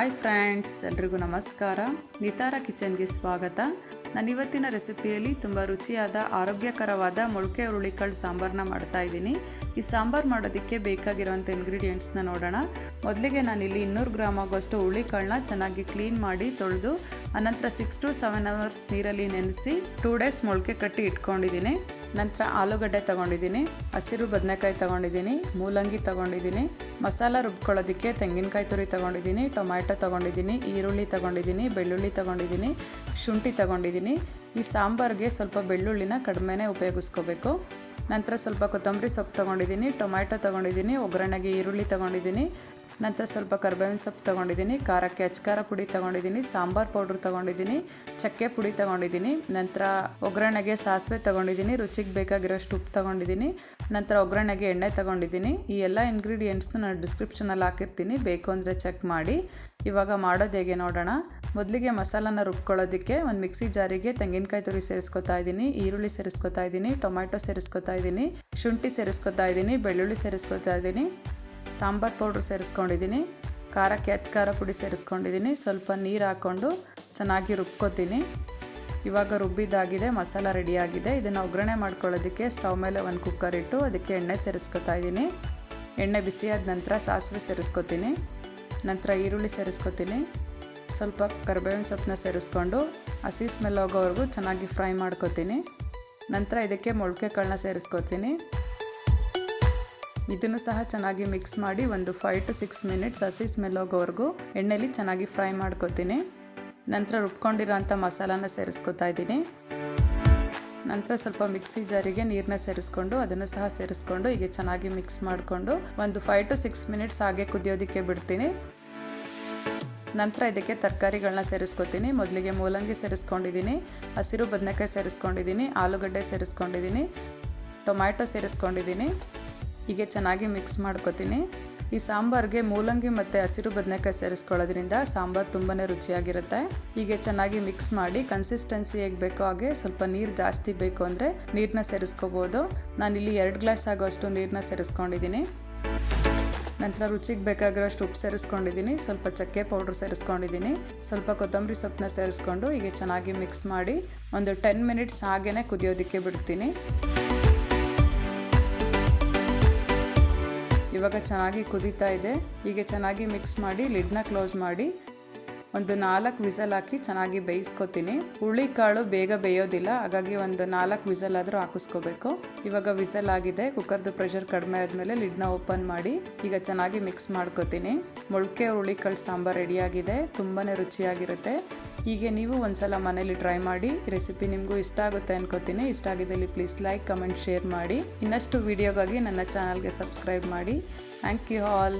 Hi friends, ಎಲ್ರಿಗೂ ನಮಸ್ಕಾರ. ನಿತಾರ ಕಿಚನ್ಗೆ ಸ್ವಾಗತ. ನಾನು ಇವತ್ತಿನ ರೆಸಿಪಿಯಲ್ಲಿ ತುಂಬ ರುಚಿಯಾದ ಆರೋಗ್ಯಕರವಾದ ಮೊಳಕೆ ಹುರುಳಿಕಾಳು ಸಾಂಬಾರನ್ನ ಮಾಡ್ತಾ ಇದ್ದೀನಿ. ಈ ಸಾಂಬಾರು ಮಾಡೋದಕ್ಕೆ ಬೇಕಾಗಿರುವಂಥ ಇಂಗ್ರೀಡಿಯೆಂಟ್ಸ್ನ ನೋಡೋಣ. ಮೊದಲಿಗೆ ನಾನಿಲ್ಲಿ 200 ಗ್ರಾಮ್ ಆಗೋಷ್ಟು ಹುರುಳಿಕಾಳನ್ನ ಚೆನ್ನಾಗಿ ಕ್ಲೀನ್ ಮಾಡಿ ತೊಳೆದು ಅನಂತರ 6 to 7 hours ನೀರಲ್ಲಿ ನೆನೆಸಿ 2 days ಮೊಳಕೆ ಕಟ್ಟಿ ಇಟ್ಕೊಂಡಿದ್ದೀನಿ. ನಂತರ ಆಲೂಗಡ್ಡೆ ತೊಗೊಂಡಿದ್ದೀನಿ, ಹಸಿರು ಬದನೆಕಾಯಿ ತೊಗೊಂಡಿದ್ದೀನಿ, ಮೂಲಂಗಿ ತೊಗೊಂಡಿದ್ದೀನಿ, ಮಸಾಲ ರುಬ್ಕೊಳ್ಳೋದಕ್ಕೆ ತೆಂಗಿನಕಾಯಿ ತುರಿ ತೊಗೊಂಡಿದ್ದೀನಿ, ಟೊಮ್ಯಾಟೊ ತೊಗೊಂಡಿದ್ದೀನಿ, ಈರುಳ್ಳಿ ತೊಗೊಂಡಿದ್ದೀನಿ, ಬೆಳ್ಳುಳ್ಳಿ ತೊಗೊಂಡಿದ್ದೀನಿ, ಶುಂಠಿ ತೊಗೊಂಡಿದ್ದೀನಿ. ಈ ಸಾಂಬಾರಿಗೆ ಸ್ವಲ್ಪ ಬೆಳ್ಳುಳ್ಳಿನ ಕಡಿಮೆನೇ ಉಪಯೋಗಿಸ್ಕೋಬೇಕು. ನಂತರ ಸ್ವಲ್ಪ ಕೊತ್ತಂಬರಿ ಸೊಪ್ಪು ತೊಗೊಂಡಿದ್ದೀನಿ, ಟೊಮ್ಯಾಟೊ ತೊಗೊಂಡಿದ್ದೀನಿ, ಒಗ್ಗರಣೆಗೆ ಈರುಳ್ಳಿ ತೊಗೊಂಡಿದ್ದೀನಿ, ನಂತರ ಸ್ವಲ್ಪ ಕರಿಬೇವಿನ ಸೊಪ್ಪು ತೊಗೊಂಡಿದ್ದೀನಿ, ಖಾರಕ್ಕೆ ಅಚ್ಕಾರ ಪುಡಿ ತೊಗೊಂಡಿದ್ದೀನಿ, ಸಾಂಬಾರು ಪೌಡ್ರ್ ತೊಗೊಂಡಿದ್ದೀನಿ, ಚಕ್ಕೆ ಪುಡಿ ತೊಗೊಂಡಿದ್ದೀನಿ, ನಂತರ ಒಗ್ಗರಣೆಗೆ ಸಾಸಿವೆ ತೊಗೊಂಡಿದ್ದೀನಿ, ರುಚಿಗೆ ಬೇಕಾಗಿರೋಷ್ಟು ಉಪ್ಪು ತೊಗೊಂಡಿದ್ದೀನಿ, ನಂತರ ಒಗ್ಗರಣೆಗೆ ಎಣ್ಣೆ ತೊಗೊಂಡಿದ್ದೀನಿ. ಈ ಎಲ್ಲ ಇಂಗ್ರೀಡಿಯೆಂಟ್ಸ್ನ ನಾನು ಡಿಸ್ಕ್ರಿಪ್ಷನಲ್ಲಿ ಹಾಕಿರ್ತೀನಿ, ಬೇಕು ಅಂದರೆ ಚೆಕ್ ಮಾಡಿ. ಇವಾಗ ಮಾಡೋದು ಹೇಗೆ ನೋಡೋಣ. ಮೊದಲಿಗೆ ಮಸಾಲಾನ ರುಬ್ಕೊಳ್ಳೋದಕ್ಕೆ ಒಂದು ಮಿಕ್ಸಿ ಜಾರಿಗೆ ತೆಂಗಿನಕಾಯಿ ತುರಿ ಸೇರಿಸ್ಕೊತಾ ಇದ್ದೀನಿ, ಈರುಳ್ಳಿ ಸೇರಿಸ್ಕೊತಾ ಇದ್ದೀನಿ, ಟೊಮ್ಯಾಟೊ ಸೇರಿಸ್ಕೊತಾ ಇದ್ದೀನಿ, ಶುಂಠಿ ಸೇರಿಸ್ಕೊತಾ ಇದ್ದೀನಿ, ಬೆಳ್ಳುಳ್ಳಿ ಸೇರಿಸ್ಕೊತಾ ಇದ್ದೀನಿ, ಸಾಂಬಾರು ಪೌಡ್ರ್ ಸೇರಿಸ್ಕೊಂಡಿದ್ದೀನಿ, ಖಾರಕ್ಕೆ ಅಚ್ಕಾರ ಪುಡಿ ಸೇರಿಸ್ಕೊಂಡಿದ್ದೀನಿ, ಸ್ವಲ್ಪ ನೀರು ಹಾಕ್ಕೊಂಡು ಚೆನ್ನಾಗಿ ರುಬ್ಕೋತೀನಿ. ಇವಾಗ ರುಬ್ಬಿದ್ದಾಗಿದೆ, ಮಸಾಲ ರೆಡಿಯಾಗಿದೆ. ಇದನ್ನು ಒಗ್ಗರಣೆ ಮಾಡ್ಕೊಳ್ಳೋದಕ್ಕೆ ಸ್ಟವ್ ಮೇಲೆ ಒಂದು ಕುಕ್ಕರ್ ಇಟ್ಟು ಅದಕ್ಕೆ ಎಣ್ಣೆ ಸೇರಿಸ್ಕೊತಾ ಇದ್ದೀನಿ. ಎಣ್ಣೆ ಬಿಸಿಯಾದ ನಂತರ ಸಾಸಿವೆ ಸೇರಿಸ್ಕೊತೀನಿ, ನಂತರ ಈರುಳ್ಳಿ ಸೇರಿಸ್ಕೊತೀನಿ, ಸ್ವಲ್ಪ ಕರಿಬೇವಿನ ಸೊಪ್ಪನ್ನ ಸೇರಿಸ್ಕೊಂಡು ಹಸಿ ಸ್ಮೆಲ್ ಹೋಗೋವರೆಗೂ ಚೆನ್ನಾಗಿ ಫ್ರೈ ಮಾಡ್ಕೊತೀನಿ. ನಂತರ ಇದಕ್ಕೆ ಮೊಳಕೆ ಕಾಳನ್ನ ಸೇರಿಸ್ಕೊತೀನಿ. ಇದನ್ನು ಸಹ ಚೆನ್ನಾಗಿ ಮಿಕ್ಸ್ ಮಾಡಿ ಒಂದು 5 to 6 minutes ಹಸಿ ಸ್ಮೆಲ್ ಹೋಗೋವರೆಗೂ ಎಣ್ಣೆಲಿ ಚೆನ್ನಾಗಿ ಫ್ರೈ ಮಾಡ್ಕೊತೀನಿ. ನಂತರ ರುಬ್ಕೊಂಡಿರೋಂಥ ಮಸಾಲಾನ ಸೇರಿಸ್ಕೊತಾ ಇದ್ದೀನಿ. ನಂತರ ಸ್ವಲ್ಪ ಮಿಕ್ಸಿ ಜಾರಿಗೆ ನೀರನ್ನ ಸೇರಿಸ್ಕೊಂಡು ಅದನ್ನು ಸಹ ಸೇರಿಸ್ಕೊಂಡು ಹೀಗೆ ಚೆನ್ನಾಗಿ ಮಿಕ್ಸ್ ಮಾಡಿಕೊಂಡು ಒಂದು 5 to 6 minutes ಹಾಗೆ ಕುದಿಯೋದಕ್ಕೆ ಬಿಡ್ತೀನಿ. ನಂತರ ಇದಕ್ಕೆ ತರಕಾರಿಗಳನ್ನ ಸೇರಿಸ್ಕೊತೀನಿ. ಮೊದಲಿಗೆ ಮೂಲಂಗಿ ಸೇರಿಸ್ಕೊಂಡಿದ್ದೀನಿ, ಹಸಿರು ಬದನೆಕಾಯಿ ಸೇರಿಸ್ಕೊಂಡಿದ್ದೀನಿ, ಆಲೂಗಡ್ಡೆ ಸೇರಿಸ್ಕೊಂಡಿದ್ದೀನಿ, ಟೊಮ್ಯಾಟೊ ಸೇರಿಸ್ಕೊಂಡಿದ್ದೀನಿ. ಹೀಗೆ ಚೆನ್ನಾಗಿ ಮಿಕ್ಸ್ ಮಾಡ್ಕೊತೀನಿ. ಈ ಸಾಂಬಾರಿಗೆ ಮೂಲಂಗಿ ಮತ್ತು ಹಸಿರು ಬದನೆಕಾಯಿ ಸೇರಿಸ್ಕೊಳ್ಳೋದ್ರಿಂದ ಸಾಂಬಾರು ತುಂಬಾ ರುಚಿಯಾಗಿರುತ್ತೆ. ಹೀಗೆ ಚೆನ್ನಾಗಿ ಮಿಕ್ಸ್ ಮಾಡಿ ಕನ್ಸಿಸ್ಟೆನ್ಸಿ ಹೇಗೆ ಬೇಕೋ ಹಾಗೆ ಸ್ವಲ್ಪ ನೀರು ಜಾಸ್ತಿ ಬೇಕು ಅಂದರೆ ನೀರನ್ನ ಸೇರಿಸ್ಕೋಬೋದು. ನಾನಿಲ್ಲಿ 2 ಗ್ಲಾಸ್ ಆಗೋಷ್ಟು ನೀರನ್ನ ಸೇರಿಸ್ಕೊಂಡಿದ್ದೀನಿ. ನಂತರ ರುಚಿಗೆ ಬೇಕಾಗಿರೋಷ್ಟು ಉಪ್ಪು ಸೇರಿಸ್ಕೊಂಡಿದ್ದೀನಿ, ಸ್ವಲ್ಪ ಚಕ್ಕೆ ಪೌಡ್ರ್ ಸೇರಿಸ್ಕೊಂಡಿದ್ದೀನಿ, ಸ್ವಲ್ಪ ಕೊತ್ತಂಬರಿ ಸೊಪ್ಪನ್ನ ಸೇರಿಸ್ಕೊಂಡು ಹೀಗೆ ಚೆನ್ನಾಗಿ ಮಿಕ್ಸ್ ಮಾಡಿ ಒಂದು 10 minutes ಹಾಗೇ ಕುದಿಯೋದಕ್ಕೆ ಬಿಡ್ತೀನಿ. ಇವಾಗ ಚೆನ್ನಾಗಿ ಕುದೀತಾ ಇದೆ. ಹೀಗೆ ಚೆನ್ನಾಗಿ ಮಿಕ್ಸ್ ಮಾಡಿ ಲಿಡ್ನ ಕ್ಲೋಸ್ ಮಾಡಿ ಒಂದು 4 ವಿಸಲ್ ಹಾಕಿ ಚೆನ್ನಾಗಿ ಬೇಯಿಸ್ಕೊತೀನಿ. ಹುರುಳಿಕಾಳು ಬೇಗ ಬೇಯೋದಿಲ್ಲ, ಹಾಗಾಗಿ ಒಂದು 4 ವಿಸಲ್ ಆದರೂ ಹಾಕಿಸ್ಕೋಬೇಕು. ಇವಾಗ ವಿಸಲ್ ಆಗಿದೆ. ಕುಕ್ಕರ್ದು ಪ್ರೆಷರ್ ಕಡಿಮೆ ಆದಮೇಲೆ ಲಿಡ್ನ ಓಪನ್ ಮಾಡಿ ಈಗ ಚೆನ್ನಾಗಿ ಮಿಕ್ಸ್ ಮಾಡ್ಕೊತೀನಿ. ಮೊಳಕೆ ಹುರುಳಿಕಾಳು ಸಾಂಬಾರು ರೆಡಿಯಾಗಿದೆ. ತುಂಬಾ ರುಚಿಯಾಗಿರುತ್ತೆ. ಹೀಗೆ ನೀವು ಒಂದ್ಸಲ ಮನೇಲಿ ಟ್ರೈ ಮಾಡಿ. ರೆಸಿಪಿ ನಿಮಗೂ ಇಷ್ಟ ಆಗುತ್ತೆ ಅನ್ಕೋತೀನಿ. ಇಷ್ಟ ಆಗಿದ್ದಲ್ಲಿ ಪ್ಲೀಸ್ ಲೈಕ್, ಕಮೆಂಟ್, ಶೇರ್ ಮಾಡಿ. ಇನ್ನಷ್ಟು ವಿಡಿಯೋಗಾಗಿ ನನ್ನ ಚಾನಲ್ಗೆ ಸಬ್ಸ್ಕ್ರೈಬ್ ಮಾಡಿ. Thank you all.